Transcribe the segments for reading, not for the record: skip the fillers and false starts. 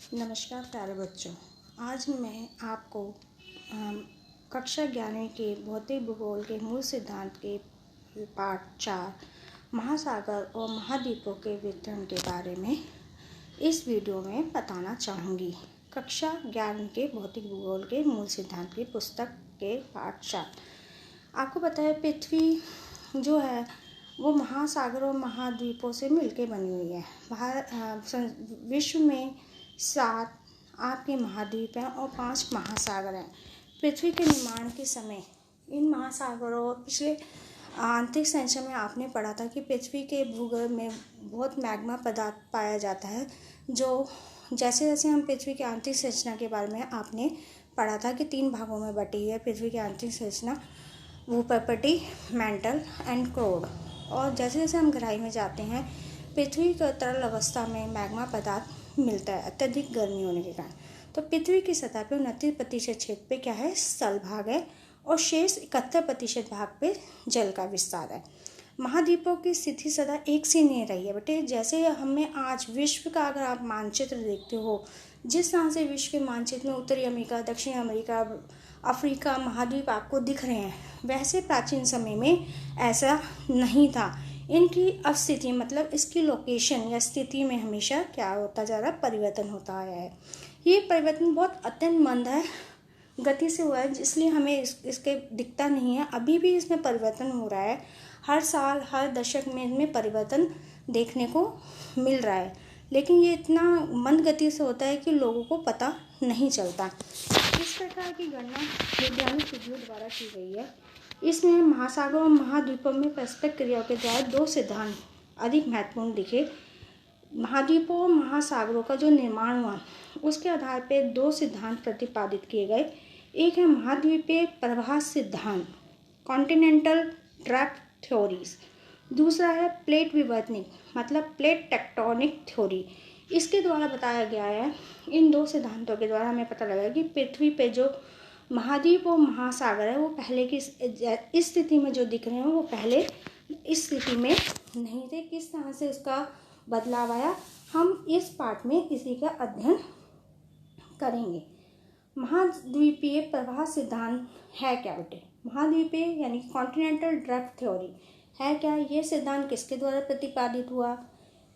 नमस्कार प्यारे बच्चों। आज मैं आपको कक्षा 11 के भौतिक भूगोल के मूल सिद्धांत के पाठ 4 महासागर और महाद्वीपों के वितरण के बारे में इस वीडियो में बताना चाहूँगी। कक्षा 11 के भौतिक भूगोल के मूल सिद्धांत की पुस्तक के पाठ 4। आपको पता है पृथ्वी जो है वो महासागर और महाद्वीपों से मिलकर बनी हुई है। विश्व में 7 आपके महाद्वीप हैं और 5 महासागर हैं। पृथ्वी के निर्माण के समय इन महासागरों पिछले आंतरिक संरचना में आपने पढ़ा था कि पृथ्वी के भूगर्भ में बहुत मैग्मा पदार्थ पाया जाता है, जो जैसे जैसे हम पृथ्वी की आंतरिक संरचना के बारे में आपने पढ़ा था कि 3 भागों में बटी है पृथ्वी की आंतरिक संरचना, भूपर्पटी, मेंटल एंड कोर। और जैसे जैसे हम गहराई में जाते हैं पृथ्वी को तरल अवस्था में मैग्मा पदार्थ मिलता है अत्यधिक गर्मी होने के कारण। तो पृथ्वी की सतह पे 29% क्षेत्र पे क्या है, स्थल भाग है और शेष 71% भाग पे जल का विस्तार है। महाद्वीपों की स्थिति सदा एक सी नहीं रही है बेटे। जैसे हमें आज विश्व का अगर आप मानचित्र देखते हो, जिस तरह से विश्व के मानचित्र में उत्तरी अमेरिका, दक्षिण अमेरिका, अफ्रीका महाद्वीप आपको दिख रहे हैं, वैसे प्राचीन समय में ऐसा नहीं था। इनकी अस्थिति मतलब इसकी लोकेशन या स्थिति में हमेशा क्या होता जा रहा है, परिवर्तन होता आया है। ये परिवर्तन बहुत अत्यंत मंद है गति से हुआ है, इसलिए हमें इसके दिखता नहीं है। अभी भी इसमें परिवर्तन हो रहा है, हर साल हर दशक में इसमें परिवर्तन देखने को मिल रहा है, लेकिन ये इतना मंद गति से होता है कि लोगों को पता नहीं चलता। इस प्रकार की गणना वैज्ञानिक विधियों द्वारा की गई है। इसमें महासागरों और महाद्वीपों में परस्पर क्रियाओं के द्वारा 2 सिद्धांत अधिक महत्वपूर्ण दिखे। महाद्वीपों और महासागरों का जो निर्माण हुआ उसके आधार पर 2 सिद्धांत प्रतिपादित किए गए। एक है महाद्वीपीय प्रवाह सिद्धांत, कॉन्टिनेंटल ड्राफ्ट थ्योरीज। दूसरा है प्लेट विवर्तनिक मतलब प्लेट टेक्टोनिक थ्योरी। इसके द्वारा बताया गया है, इन 2 सिद्धांतों के द्वारा हमें पता लगा कि पृथ्वी पे जो महाद्वीप और महासागर है वो पहले की इस स्थिति में जो दिख रहे हैं वो पहले इस स्थिति में नहीं थे। किस तरह से उसका बदलाव आया, हम इस पाठ में इसी का अध्ययन करेंगे। महाद्वीपीय प्रवाह सिद्धांत है क्या बेटे? महाद्वीपीय यानी कॉन्टिनेंटल ड्राफ्ट थ्योरी है क्या? ये सिद्धांत किसके द्वारा प्रतिपादित हुआ?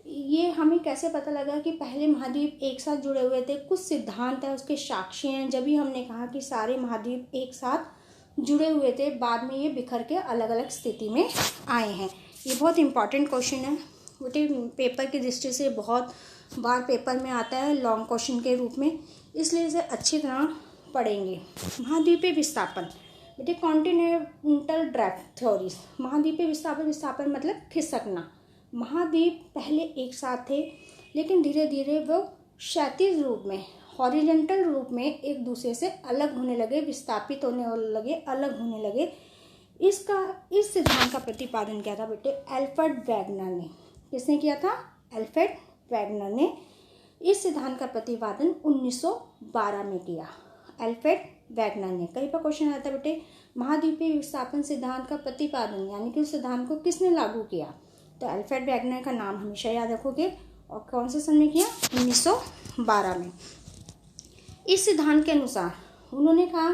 ये हमें कैसे पता लगा कि पहले महाद्वीप एक साथ जुड़े हुए थे? कुछ सिद्धांत है उसके साक्षी हैं, जब भी हमने कहा कि सारे महाद्वीप एक साथ जुड़े हुए थे, बाद में ये बिखर के अलग अलग स्थिति में आए हैं। ये बहुत इंपॉर्टेंट क्वेश्चन है बेटे, पेपर की दृष्टि से बहुत बार पेपर में आता है लॉन्ग क्वेश्चन के रूप में, इसलिए इसे अच्छी तरह पढ़ेंगे। महाद्वीपीय विस्थापन बेटे, कॉन्टिनेंटल ड्राफ्ट थ्योरीज। महाद्वीपीय विस्थापन मतलब खिसकना। महाद्वीप पहले एक साथ थे, लेकिन धीरे धीरे वो क्षैतिज रूप में, हॉरिजॉन्टल रूप में एक दूसरे से अलग होने लगे, विस्थापित होने लगे, अलग होने लगे। इस सिद्धांत का प्रतिपादन किया था बेटे अल्फ्रेड वेगनर ने। किसने किया था? अल्फ्रेड वेगनर ने इस सिद्धांत का प्रतिपादन 1912 में किया। अल्फ्रेड वेगनर ने। कई बार क्वेश्चन आता है बेटे, महाद्वीपीय विस्थापन सिद्धांत का प्रतिपादन यानी कि उस सिद्धांत को किसने लागू किया? तो अल्फ्रेड वेगनर का नाम हमेशा याद रखोगे। और कौन से सन में किया? 1912 में। इस सिद्धांत के अनुसार उन्होंने कहा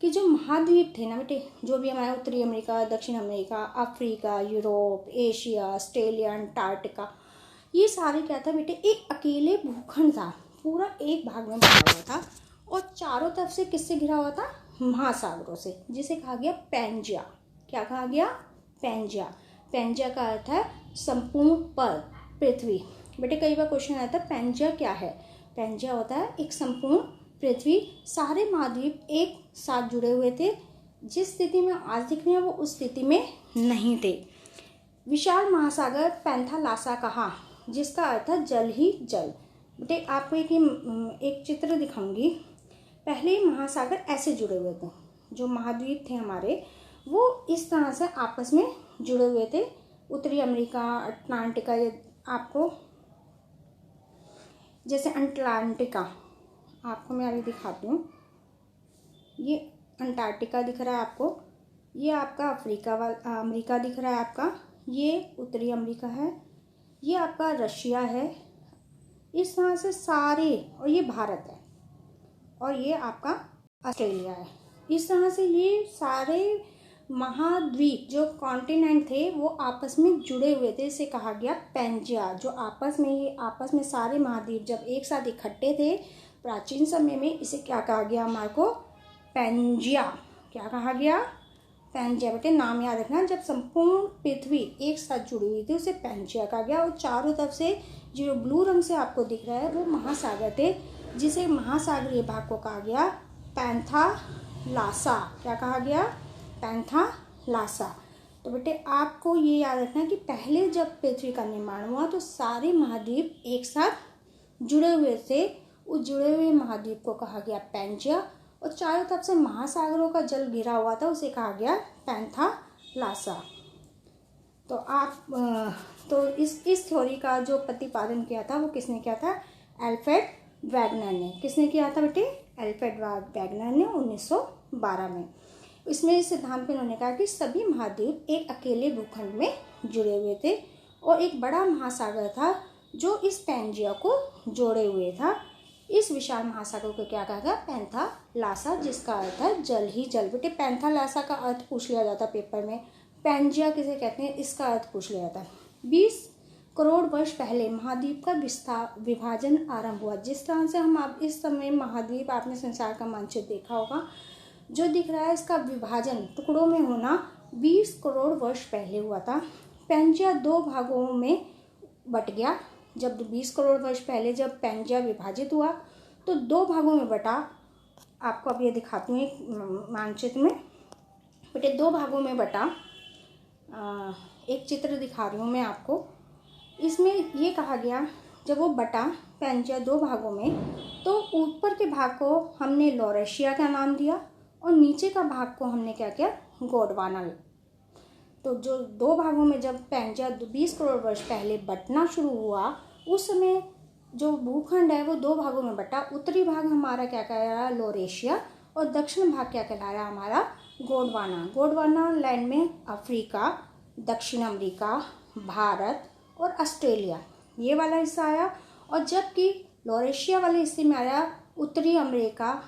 कि जो महाद्वीप थे ना बेटे, जो भी हमारे उत्तरी अमेरिका, दक्षिण America, Africa, Europe, Asia, Australia, Antarctica, ये सारे क्या था बेटे, एक अकेले भूखंड था, पूरा एक भाग में बना हुआ था और चारों तरफ से किससे घिरा हुआ था? महासागरों से, जिसे कहा गया पैंजिया। क्या कहा गया? पैंजिया। पैंजिया का अर्थ है संपूर्ण पर पृथ्वी। बेटे कई बार क्वेश्चन आता है पैंजिया क्या है? पैंजिया होता है एक संपूर्ण पृथ्वी। सारे महाद्वीप एक साथ जुड़े हुए थे, जिस स्थिति में आज दिख रहे हैं वो उस स्थिति में नहीं थे। विशाल महासागर पैंथालासा कहा, जिसका अर्थ है जल ही जल। बेटे आपको एक चित्र दिखाऊंगी। पहले महासागर ऐसे जुड़े हुए थे, जो महाद्वीप थे हमारे वो इस तरह से आपस में जुड़े हुए थे। उत्तरी अमेरिका, अटलांटिका, आपको जैसे अंटार्कटिका आपको मैं अभी दिखाती हूँ। ये अंटार्कटिका दिख रहा है आपको, ये आपका अमेरिका दिख रहा है आपका, ये उत्तरी अमेरिका है, ये आपका रशिया है, इस तरह से सारे, और ये भारत है और ये आपका ऑस्ट्रेलिया है, इस तरह से ये सारे महाद्वीप जो कॉन्टिनेंट थे वो आपस में जुड़े हुए थे। इसे कहा गया पैंजिया। जो आपस में सारे महाद्वीप जब एक साथ इकट्ठे थे प्राचीन समय में, इसे क्या कहा गया हमारे को? पैंजिया। क्या कहा गया? पैंजिया। बेटे नाम याद रखना, जब संपूर्ण पृथ्वी एक साथ जुड़ी हुई थी उसे पैंजिया कहा गया। और चारों तरफ से जो ब्लू रंग से आपको दिख रहा है वो महासागर थे, जिसे महासागरीय भाग को कहा गया पैंथालासा। क्या कहा गया? पैंथालासा। तो बेटे आपको ये याद रखना कि पहले जब पृथ्वी का निर्माण हुआ तो सारे महाद्वीप एक साथ जुड़े हुए थे। उस जुड़े हुए महाद्वीप को कहा गया पैंजिया, और चारों तरफ से महासागरों का जल घिरा हुआ था उसे कहा गया पैंथालासा। तो आप तो इस थ्योरी का जो प्रतिपादन किया था वो किसने किया था? अल्फ्रेड वैगनर ने। किसने किया था बेटे? अल्फ्रेड वैगनर ने 1912 में। इसमें इस सिद्धांत में उन्होंने कहा कि सभी महाद्वीप एक अकेले भूखंड में जुड़े हुए थे और एक बड़ा महासागर था जो इस पैंजिया को जोड़े हुए था। इस विशाल महासागर को क्या कहा गया? पैंथालासा, जिसका अर्थ है जल ही जल। बेटे पैंथालासा का अर्थ पूछ लिया जाता पेपर में, पैंजिया किसे कहते हैं इसका अर्थ पूछ लिया जाता। 20 करोड़ वर्ष पहले महाद्वीप का विभाजन आरंभ हुआ। जिस तरह से हम आप इस समय महाद्वीप, आपने संसार का मानचित्र देखा होगा, जो दिख रहा है इसका विभाजन टुकड़ों में होना 20 करोड़ वर्ष पहले हुआ था। पैंजिया 2 भागों में बट गया। जब 20 करोड़ वर्ष पहले जब पैंजिया विभाजित हुआ तो 2 भागों में बटा। आपको अब ये दिखाती हूँ एक मानचित्र में। बेटे 2 भागों में बटा, एक चित्र दिखा रही हूँ मैं आपको। इसमें ये कहा गया जब वो बटा पैंजिया 2 भागों में, तो ऊपर के भाग को हमने लॉरेशिया का नाम दिया और नीचे का भाग को हमने क्या किया? गोंडवाना। तो जो 2 भागों में जब पैंजिया 20 करोड़ वर्ष पहले बटना शुरू हुआ, उस समय जो भूखंड है वो 2 भागों में बटा। उत्तरी भाग हमारा क्या कहलाया? लॉरेशिया, और दक्षिण भाग क्या कहलाया हमारा? गोंडवाना। गोंडवाना लैंड में अफ्रीका, दक्षिण अमेरिका, भारत और ऑस्ट्रेलिया ये वाला हिस्सा आया, और जबकि लॉरेशिया वाले हिस्से में आया उत्तरी अमेरिका,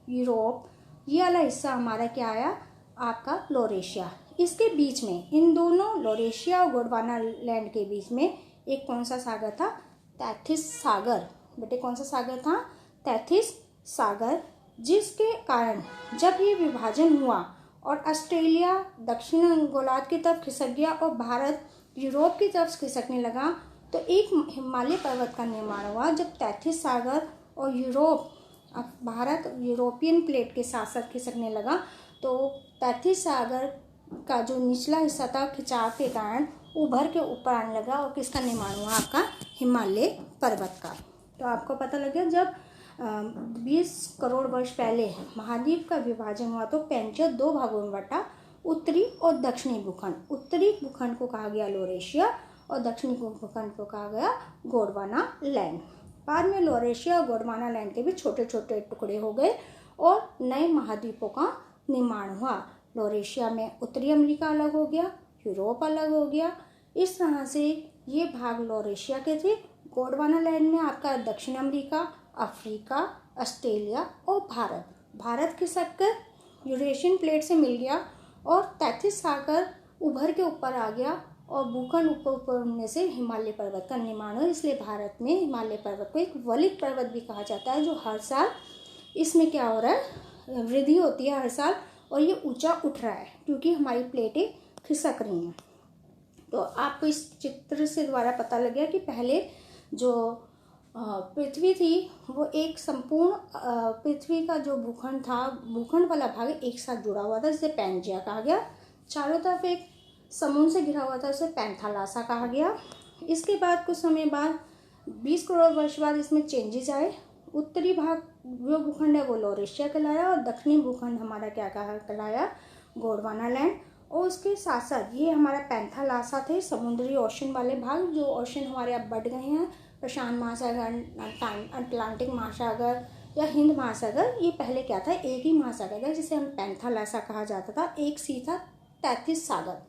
यूरोप, ये वाला हिस्सा हमारा क्या आया? आपका लॉरेशिया। इसके बीच में इन दोनों लॉरेशिया और गोंडवाना लैंड के बीच में एक कौन सा सागर था? तैथिस सागर। बेटे कौन सा सागर था? तैथिस सागर, जिसके कारण जब ये विभाजन हुआ और ऑस्ट्रेलिया दक्षिण गोलार्ध की तरफ खिसक गया और भारत यूरोप की तरफ खिसकने लगा, तो एक हिमालय पर्वत का निर्माण हुआ। जब तैथिस सागर और यूरोप, भारत यूरोपियन प्लेट के साथ साथ खिसकने लगा, तो तैथिस सागर का जो निचला हिस्सा था खिंचाव के कारण उभर के ऊपर आने लगा, और किसका निर्माण हुआ? आपका हिमालय पर्वत का। तो आपको पता लग गया जब 20 करोड़ वर्ष पहले महाद्वीप का विभाजन हुआ तो पैंजिया 2 भागों में बटा, उत्तरी और दक्षिणी भूखंड। उत्तरी भूखंड को कहा गया लॉरेशिया और दक्षिणी भूखंड को कहा गया गोंडवाना लैंड। बाद में लॉरेशिया और गोंडवाना लैंड के भी छोटे छोटे टुकड़े हो गए और नए महाद्वीपों का निर्माण हुआ। लॉरेशिया में उत्तरी अमेरिका अलग हो गया, यूरोप अलग हो गया। इस तरह से ये भाग लॉरेशिया के थे। गोंडवाना लैंड में आपका दक्षिण अमेरिका, अफ्रीका, ऑस्ट्रेलिया और भारत खिसक कर यूरेशियन प्लेट से मिल गया और तैथिस सागर उभर के ऊपर आ गया और भूखंड ऊपर उड़ने से हिमालय पर्वत का निर्माण हुआ। इसलिए भारत में हिमालय पर्वत को एक वलित पर्वत भी कहा जाता है, जो हर साल इसमें क्या हो रहा है? वृद्धि होती है हर साल, और ये ऊंचा उठ रहा है क्योंकि हमारी प्लेटें खिसक रही हैं। तो आपको इस चित्र से द्वारा पता लग गया कि पहले जो पृथ्वी थी वो एक संपूर्ण पृथ्वी का जो भूखंड था, भूखंड वाला भाग एक साथ जुड़ा हुआ था, जिसे पैंजिया कहा गया। चारों तरफ एक समुद्र से घिरा हुआ था, उसे पैंथालासा कहा गया। इसके बाद कुछ समय बाद 20 करोड़ वर्ष बाद इसमें चेंजेस आए। उत्तरी भाग जो भूखंड है वो लॉरेशिया कहलाया और दक्षिणी भूखंड हमारा क्या कहलाया? गोंडवाना लैंड। और उसके साथ साथ ये हमारा पैंथालासा थे, समुद्री ओशन वाले भाग। जो ओशन हमारे अब बढ़ गए हैं, प्रशांत महासागर, अटलांटिक महासागर या हिंद महासागर, ये पहले क्या था? एक ही महासागर था जिसे हम पैंथालासा कहा जाता था। एक सी था तैथिस सागर।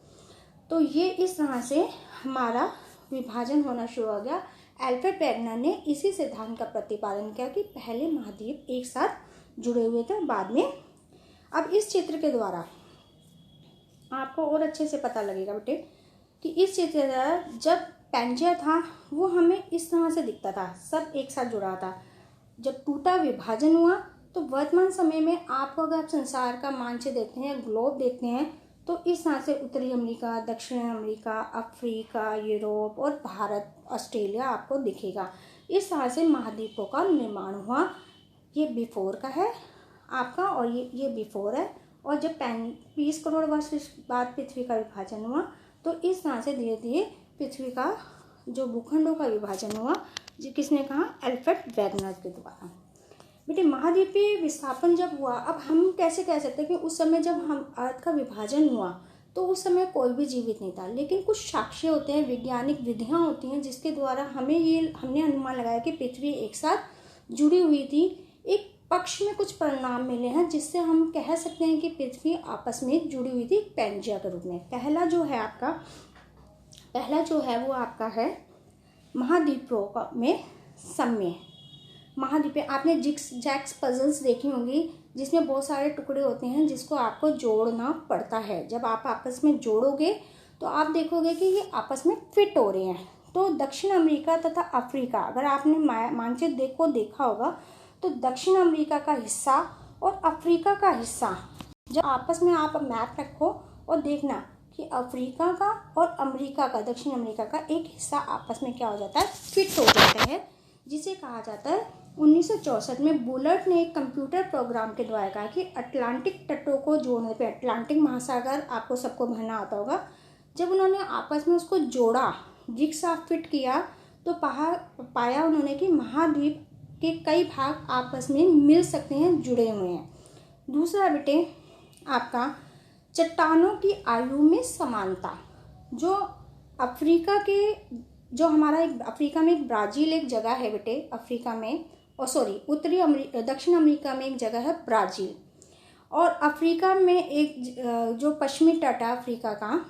तो ये इस तरह से हमारा विभाजन होना शुरू हो गया एल्फ्रेड वेगनर ने इसी सिद्धांत का प्रतिपादन किया कि पहले महाद्वीप एक साथ जुड़े हुए थे, बाद में। अब इस चित्र के द्वारा आपको और अच्छे से पता लगेगा बेटे कि इस चित्र के द्वारा जब पैंजिया था वो हमें इस तरह से दिखता था, सब एक साथ जुड़ा था। जब टूटा, विभाजन हुआ, तो वर्तमान समय में आपको अगर आप संसार का मानचित्र देखते हैं, ग्लोब देखते हैं, तो इस तरह से उत्तरी अमेरिका, दक्षिण अमेरिका, अफ्रीका, यूरोप और भारत, ऑस्ट्रेलिया आपको दिखेगा। इस तरह से महाद्वीपों का निर्माण हुआ। ये बिफोर का है आपका और ये बिफोर है। और जब 20 करोड़ वर्ष बाद पृथ्वी का विभाजन हुआ तो इस तरह से धीरे धीरे पृथ्वी का जो भूखंडों का विभाजन हुआ, जो किसने कहा? एल्फ्रेड वेगनर के द्वारा। बेटे महाद्वीपीय विस्थापन जब हुआ, अब हम कैसे कह सकते हैं कि उस समय जब हम अर्थ का विभाजन हुआ तो उस समय कोई भी जीवित नहीं था, लेकिन कुछ साक्ष्य होते हैं, वैज्ञानिक विधियां होती हैं जिसके द्वारा हमने अनुमान लगाया कि पृथ्वी एक साथ जुड़ी हुई थी। एक पक्ष में कुछ परिणाम मिले हैं जिससे हम कह सकते हैं कि पृथ्वी आपस में जुड़ी हुई थी पैंजिया के रूप में। पहला जो है वो आपका है महाद्वीपों में समय। महाद्वीप, आपने जैक्स पजल्स देखी होंगी जिसमें बहुत सारे टुकड़े होते हैं जिसको आपको जोड़ना पड़ता है। जब आप आपस में जोड़ोगे तो आप देखोगे कि ये आपस में फिट हो रहे हैं। तो दक्षिण अमेरिका तथा अफ्रीका, अगर आपने मानचित्र देखा होगा तो दक्षिण अमेरिका का हिस्सा और अफ्रीका का हिस्सा जब आपस में आप मैप रखो और देखना कि अफ्रीका का और अमेरिका का, दक्षिण अमेरिका का एक हिस्सा आपस में क्या हो जाता है? फिट हो जाता है, जिसे कहा जाता है। 1964 में बुलर्ट ने एक कंप्यूटर प्रोग्राम के द्वारा कहा कि अटलांटिक तटों को जोड़ने पे, अटलांटिक महासागर आपको सबको भरना आता होगा, जब उन्होंने आपस में उसको जोड़ा, जिगसा फिट किया, तो पाया उन्होंने कि महाद्वीप के कई भाग आपस में मिल सकते हैं, जुड़े हुए हैं। दूसरा बेटे आपका चट्टानों की आयु में समानता। जो अफ्रीका के, जो हमारा अफ्रीका में एक ब्राज़ील एक जगह है बेटे, अफ्रीका में, दक्षिण अमेरिका में एक जगह है ब्राज़ील, और अफ्रीका में एक जो पश्चिमी तट है अफ्रीका का,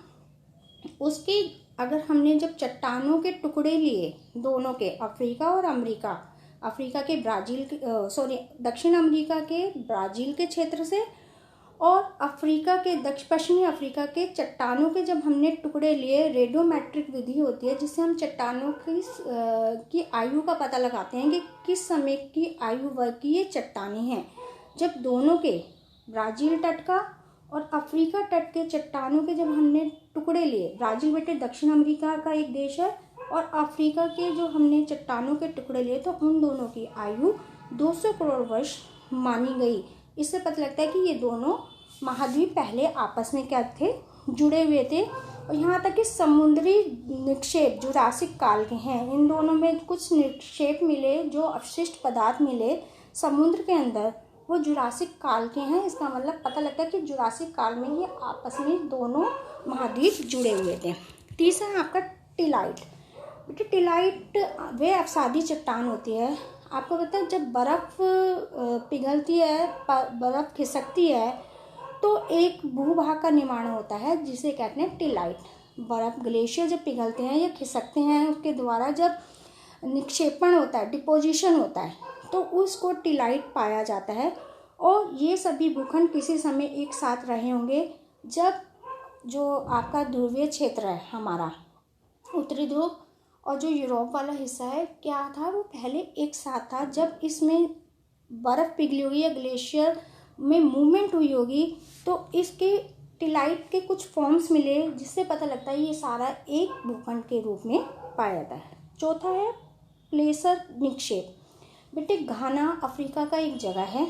उसकी अगर हमने जब चट्टानों के टुकड़े लिए दोनों के, अफ्रीका और अमेरिका, अफ्रीका के दक्षिण अमेरिका के ब्राज़ील के क्षेत्र से और अफ्रीका के पश्चिमी अफ्रीका के चट्टानों के जब हमने टुकड़े लिए, रेडियोमेट्रिक विधि होती है जिससे हम चट्टानों की आयु का पता लगाते हैं कि किस समय की आयु वर्ग की ये चट्टानें हैं। जब दोनों के, ब्राज़ील तट का और अफ्रीका तट के चट्टानों के जब हमने टुकड़े लिए, ब्राज़ील बेटे दक्षिण अमेरिका का एक देश है, और अफ्रीका के जो हमने चट्टानों के टुकड़े लिए तो उन दोनों की आयु 200 करोड़ वर्ष मानी गई। इससे पता लगता है कि ये दोनों महाद्वीप पहले आपस में क्या थे? जुड़े हुए थे। और यहाँ तक कि समुद्री निक्षेप जुरासिक काल के हैं। इन दोनों में कुछ निक्षेप मिले, जो अवशिष्ट पदार्थ मिले समुद्र के अंदर, वो जुरासिक काल के हैं। इसका मतलब पता लगता है कि जुरासिक काल में ये आपस में दोनों महाद्वीप जुड़े हुए थे। तीसरा है आपका टिलाइट। बेटे टिलाइट वे अवसादी चट्टान होती है। आपको पता है जब बर्फ़ पिघलती है, बर्फ़ खिसकती है, तो एक भूभाग का निर्माण होता है जिसे कहते हैं टिलाइट। बर्फ़, ग्लेशियर जब पिघलते हैं या खिसकते हैं, उसके द्वारा जब निक्षेपण होता है, डिपोजिशन होता है, तो उसको टिलाइट पाया जाता है। और ये सभी भूखंड किसी समय एक साथ रहे होंगे जब जो आपका ध्रुवीय क्षेत्र है हमारा, उत्तरी ध्रुव और जो यूरोप वाला हिस्सा है, क्या था? वो पहले एक साथ था। जब इसमें बर्फ़ पिघली होगी या ग्लेशियर में मूवमेंट हुई होगी तो इसके टिलाइट के कुछ फॉर्म्स मिले, जिससे पता लगता है ये सारा एक भूखंड के रूप में पाया जाता है। चौथा है प्लेसर निक्षेप। बेटे घाना अफ्रीका का एक जगह है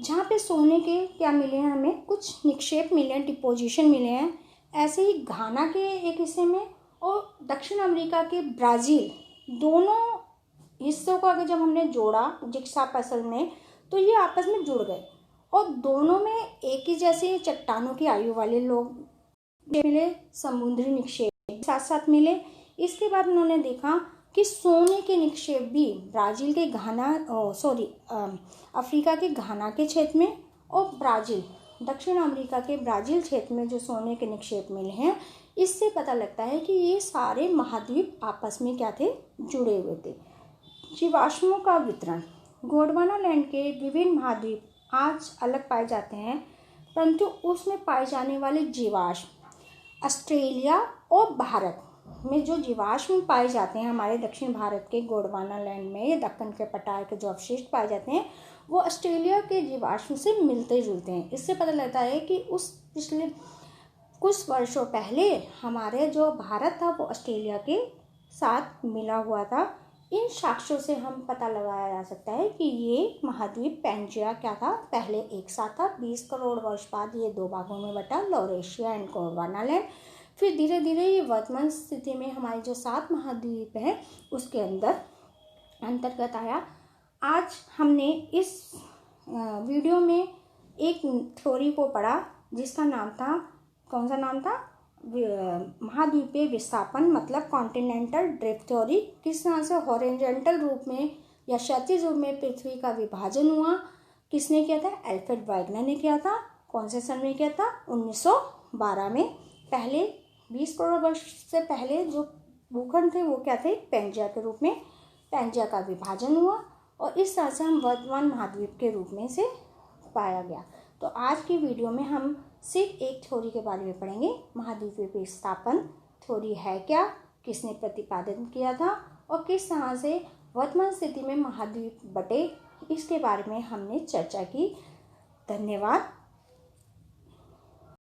जहाँ पे सोने के क्या मिले हैं, हमें कुछ निक्षेप मिले हैं, डिपोजिशन मिले हैं। ऐसे ही घाना के एक हिस्से में और दक्षिण अमेरिका के ब्राज़ील, दोनों हिस्सों को अगर जब हमने जोड़ा जिग्सा पजल में, तो ये आपस में जुड़ गए और दोनों में एक ही जैसे चट्टानों की आयु वाले लोग मिले, समुद्री निक्षेप साथ साथ मिले। इसके बाद उन्होंने देखा कि सोने के निक्षेप भी ब्राज़ील के अफ्रीका के घाना के क्षेत्र में और ब्राज़ील, दक्षिण अमेरिका के ब्राज़ील क्षेत्र में जो सोने के निक्षेप मिले हैं, इससे पता लगता है कि ये सारे महाद्वीप आपस में क्या थे, जुड़े हुए थे। जीवाश्मों का वितरण। गोंडवाना लैंड के विभिन्न महाद्वीप आज अलग पाए जाते हैं, परंतु उसमें पाए जाने वाले जीवाश्म ऑस्ट्रेलिया और भारत में जो जीवाश्म पाए जाते हैं, हमारे दक्षिण भारत के गोंडवाना लैंड में दक्कन के पठार के जो अवशिष्ट पाए जाते हैं वो ऑस्ट्रेलिया के जीवाश्म से मिलते जुलते हैं। इससे पता लगता है कि उस पिछले कुछ वर्षों पहले हमारे जो भारत था वो ऑस्ट्रेलिया के साथ मिला हुआ था। इन साक्ष्यों से हम पता लगाया जा सकता है कि ये महाद्वीप पैंजिया क्या था, पहले एक साथ था। 20 करोड़ वर्ष बाद ये दो भागों में बटा, लॉरेशिया एंड गोंडवाना लैंड। फिर धीरे धीरे ये वर्तमान स्थिति में हमारे जो 7 महाद्वीप हैं उसके अंतर्गत आया। आज हमने इस वीडियो में एक थ्योरी को पढ़ा जिसका नाम था, कौन सा नाम था, महाद्वीपीय विस्थापन मतलब कॉन्टिनेंटल ड्रिफ्ट थ्योरी। किस तरह से हॉरिजॉन्टल रूप में या क्षैतिज रूप में पृथ्वी का विभाजन हुआ, किसने किया था, अल्फ्रेड वाइगनर ने किया था। कौन से सन में किया था, 1912 में। पहले 20 करोड़ वर्ष से पहले जो भूखंड थे वो क्या थे, पैंजिया के रूप में, पैंजिया का विभाजन हुआ और इस तरह से हम वर्तमान महाद्वीप के रूप में से पाया गया। तो आज की वीडियो में हम सिर्फ एक थ्योरी के बारे में पढ़ेंगे, महाद्वीपीय विस्थापन थ्योरी है क्या, किसने प्रतिपादन किया था और किस तरह से वर्तमान स्थिति में महाद्वीप बटे, इसके बारे में हमने चर्चा की। धन्यवाद।